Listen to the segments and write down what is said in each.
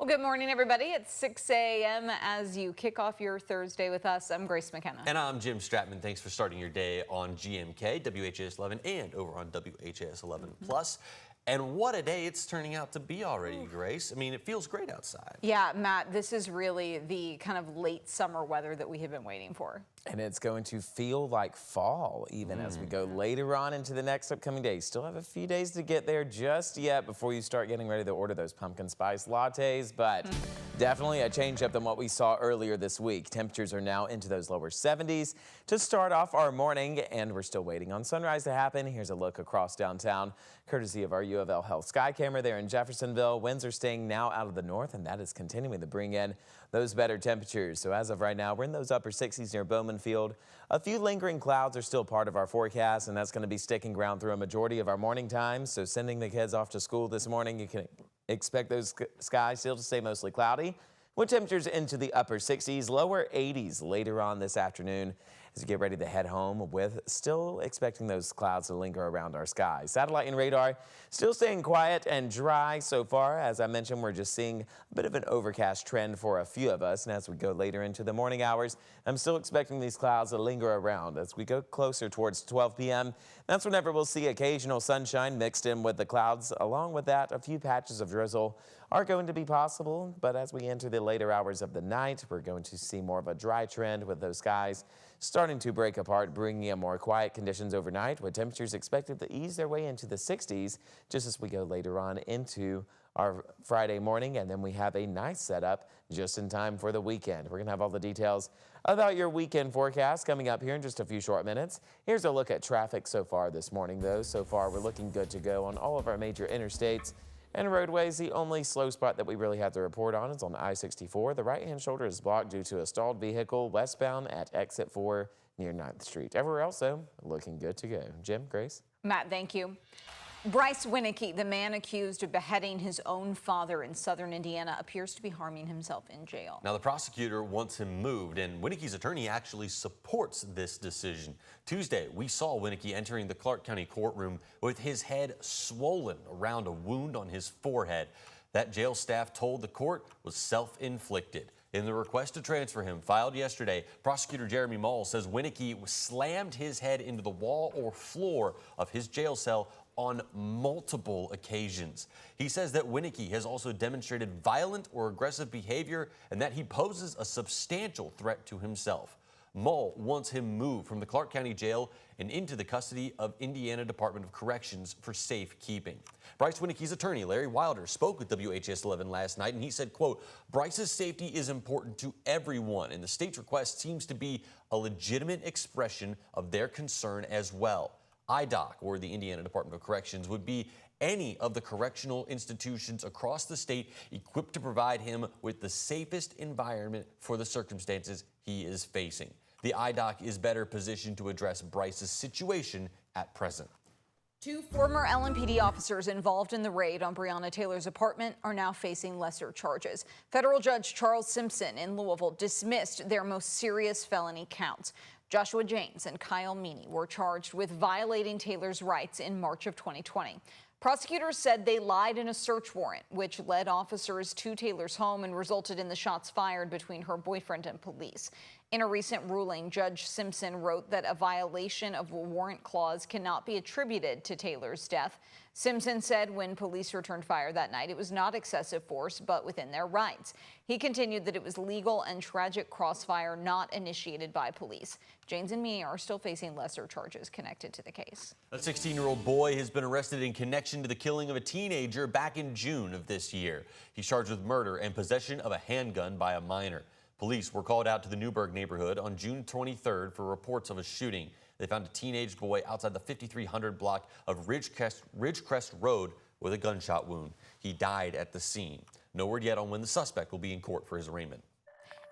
Well, good morning, everybody. It's 6 a.m. as you kick off your Thursday with us. I'm Grace McKenna. And I'm Jim Stratman. Thanks for starting your day on GMK, WHAS 11, and over on WHAS 11 Plus. And what a day it's turning out to be already, Grace. I mean, it feels great outside. Yeah, Matt, this is really the kind of late summer weather that we have been waiting for. And it's going to feel like fall even as we go later on into the next upcoming days. Still have a few days to get there just yet before you start getting ready to order those pumpkin spice lattes, but definitely a change up than what we saw earlier this week. Temperatures are now into those lower 70s to start off our morning, and we're still waiting on sunrise to happen. Here's a look across downtown, courtesy of our U of L Health Sky Camera there in Jeffersonville. Winds are staying now out of the north, and that is continuing to bring in those better temperatures. So as of right now, we're in those upper 60s near Bowman Field. A few lingering clouds are still part of our forecast, and that's going to be sticking ground through a majority of our morning times. So sending the kids off to school this morning, you can expect those skies still to stay mostly cloudy, with temperatures into the upper 60s, lower 80s later on this afternoon as you get ready to head home, with still expecting those clouds to linger around our skies. Satellite and radar still staying quiet and dry so far. As I mentioned, we're just seeing a bit of an overcast trend for a few of us. And as we go later into the morning hours, I'm still expecting these clouds to linger around. As we go closer towards 12 p.m., that's whenever we'll see occasional sunshine mixed in with the clouds. Along with that, a few patches of drizzle are going to be possible, but as we enter the later hours of the night, we're going to see more of a dry trend with those skies starting to break apart, bringing in more quiet conditions overnight, with temperatures expected to ease their way into the 60s just as we go later on into our Friday morning. And then we have a nice setup just in time for the weekend. We're going to have all the details about your weekend forecast coming up here in just a few short minutes. Here's a look at traffic so far this morning, though. So far, we're looking good to go on all of our major interstates and roadways. The only slow spot that we really have to report on is on I-64. The right-hand shoulder is blocked due to a stalled vehicle westbound at exit 4 near 9th Street. Everywhere else, though, looking good to go. Jim, Grace? Matt, thank you. Bryce Winneke, the man accused of beheading his own father in southern Indiana, appears to be harming himself in jail. Now, the prosecutor wants him moved, and Winneke's attorney actually supports this decision. Tuesday, we saw Winneke entering the Clark County courtroom with his head swollen around a wound on his forehead. That jail staff told the court was self-inflicted. In the request to transfer him filed yesterday, prosecutor Jeremy Mull says Winneke slammed his head into the wall or floor of his jail cell on multiple occasions. He says that Winneke has also demonstrated violent or aggressive behavior and that he poses a substantial threat to himself. Mull wants him moved from the Clark County Jail and into the custody of Indiana Department of Corrections for safekeeping. Bryce Winneke's attorney, Larry Wilder, spoke with WHAS 11 last night, and he said, quote, "Bryce's safety is important to everyone, and the state's request seems to be a legitimate expression of their concern as well. IDOC, or the Indiana Department of Corrections, would be any of the correctional institutions across the state equipped to provide him with the safest environment for the circumstances he is facing. The IDOC is better positioned to address Bryce's situation at present." Two former LMPD officers involved in the raid on Breonna Taylor's apartment are now facing lesser charges. Federal Judge Charles Simpson in Louisville dismissed their most serious felony counts. Joshua James and Kyle Meany were charged with violating Taylor's rights in March of 2020. Prosecutors said they lied in a search warrant, which led officers to Taylor's home and resulted in the shots fired between her boyfriend and police. In a recent ruling, Judge Simpson wrote that a violation of a warrant clause cannot be attributed to Taylor's death. Simpson said when police returned fire that night, it was not excessive force, but within their rights. He continued that it was legal and tragic crossfire not initiated by police. James and me are still facing lesser charges connected to the case. A 16-year-old boy has been arrested in connection to the killing of a teenager back in June of this year. He's charged with murder and possession of a handgun by a minor. Police were called out to the Newburgh neighborhood on June 23rd for reports of a shooting. They found a teenage boy outside the 5300 block of Ridgecrest Road with a gunshot wound. He died at the scene. No word yet on when the suspect will be in court for his arraignment.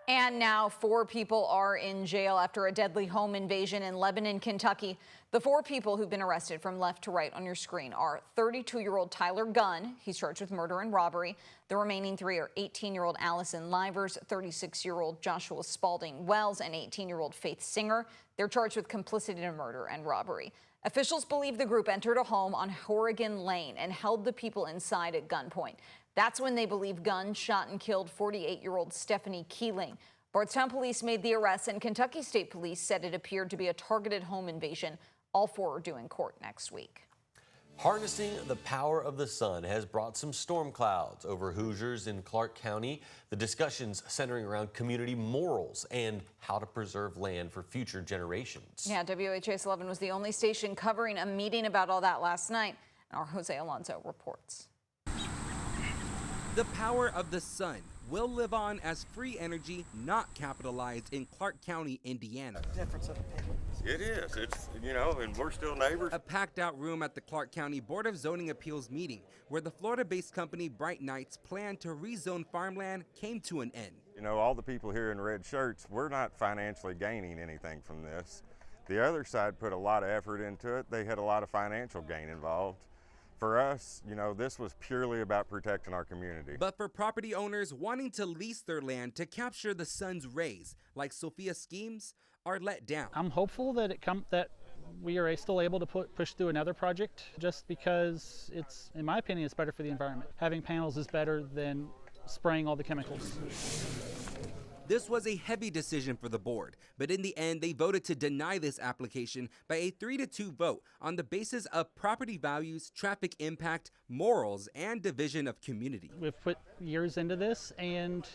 And now 4 people are in jail after a deadly home invasion in Lebanon, Kentucky. The 4 people who've been arrested from left to right on your screen are 32-year-old Tyler Gunn. He's charged with murder and robbery. The remaining 3 are 18-year-old Allison Livers, 36-year-old Joshua Spalding Wells, and 18-year-old Faith Singer. They're charged with complicity in murder and robbery. Officials believe the group entered a home on Horrigan Lane and held the people inside at gunpoint. That's when they believe guns shot and killed 48-year-old Stephanie Keeling. Bardstown police made the arrest, and Kentucky State Police said it appeared to be a targeted home invasion. All four are due in court next week. Harnessing the power of the sun has brought some storm clouds over Hoosiers in Clark County. The discussions centering around community morals and how to preserve land for future generations. Yeah, WHAS11 was the only station covering a meeting about all that last night. Our Jose Alonso reports. The power of the sun will live on as free energy not capitalized in Clark County, Indiana. Difference of opinion. It is. It's, and we're still neighbors. A packed out room at the Clark County Board of Zoning Appeals meeting where the Florida-based company Bright Knights plan to rezone farmland came to an end. All the people here in red shirts, we're not financially gaining anything from this. The other side put a lot of effort into it. They had a lot of financial gain involved. For us, this was purely about protecting our community. But for property owners wanting to lease their land to capture the sun's rays, like Sophia's schemes, are let down. I'm hopeful that that we are still able to push through another project, just because it's, in my opinion, it's better for the environment. Having panels is better than spraying all the chemicals. This was a heavy decision for the board, but in the end, they voted to deny this application by a 3-2 vote on the basis of property values, traffic impact, morals, and division of community. We've put years into this, and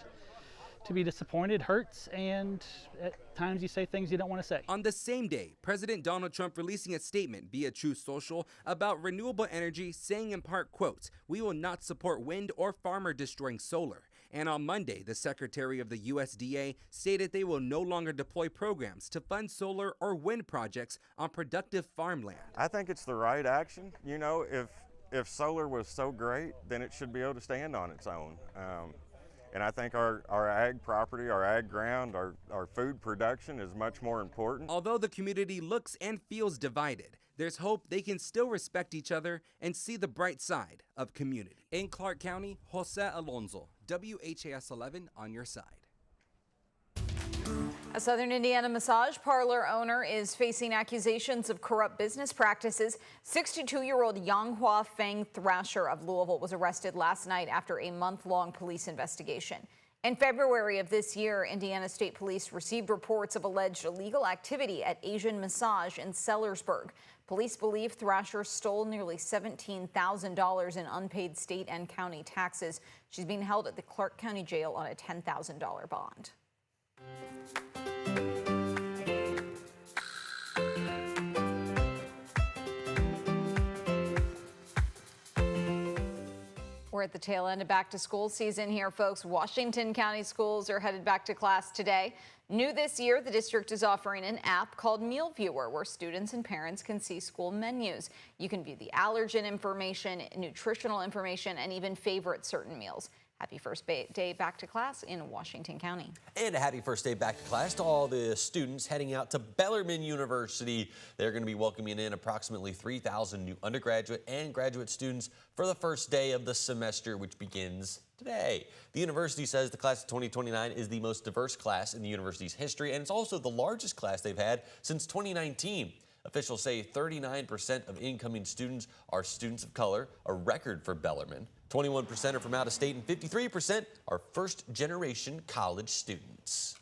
to be disappointed hurts, and at times you say things you don't want to say. On the same day, President Donald Trump releasing a statement via Truth Social about renewable energy, saying in part, quote, "We will not support wind or farmer destroying solar." And on Monday, the Secretary of the USDA stated they will no longer deploy programs to fund solar or wind projects on productive farmland. I think it's the right action. If solar was so great, then it should be able to stand on its own. And I think our ag property, our ag ground, our food production is much more important. Although the community looks and feels divided, there's hope they can still respect each other and see the bright side of community. In Clark County, Jose Alonso, WHAS11 on your side. A Southern Indiana massage parlor owner is facing accusations of corrupt business practices. 62-year-old Yanghua Feng Thrasher of Louisville was arrested last night after a month-long police investigation. In February of this year, Indiana State Police received reports of alleged illegal activity at Asian Massage in Sellersburg. Police believe Thrasher stole nearly $17,000 in unpaid state and county taxes. She's being held at the Clark County Jail on a $10,000 bond. We're at the tail end of back-to-school season here, folks. Washington County schools are headed back to class today. New this year, the district is offering an app called Meal Viewer, where students and parents can see school menus. You can view the allergen information, nutritional information, and even favorite certain meals. Happy first day back to class in Washington County. And a happy first day back to class to all the students heading out to Bellarmine University. They're going to be welcoming in approximately 3,000 new undergraduate and graduate students for the first day of the semester, which begins today. The university says the class of 2029 is the most diverse class in the university's history, and it's also the largest class they've had since 2019. Officials say 39% of incoming students are students of color, a record for Bellarmine. 21% are from out of state, and 53% are first-generation college students.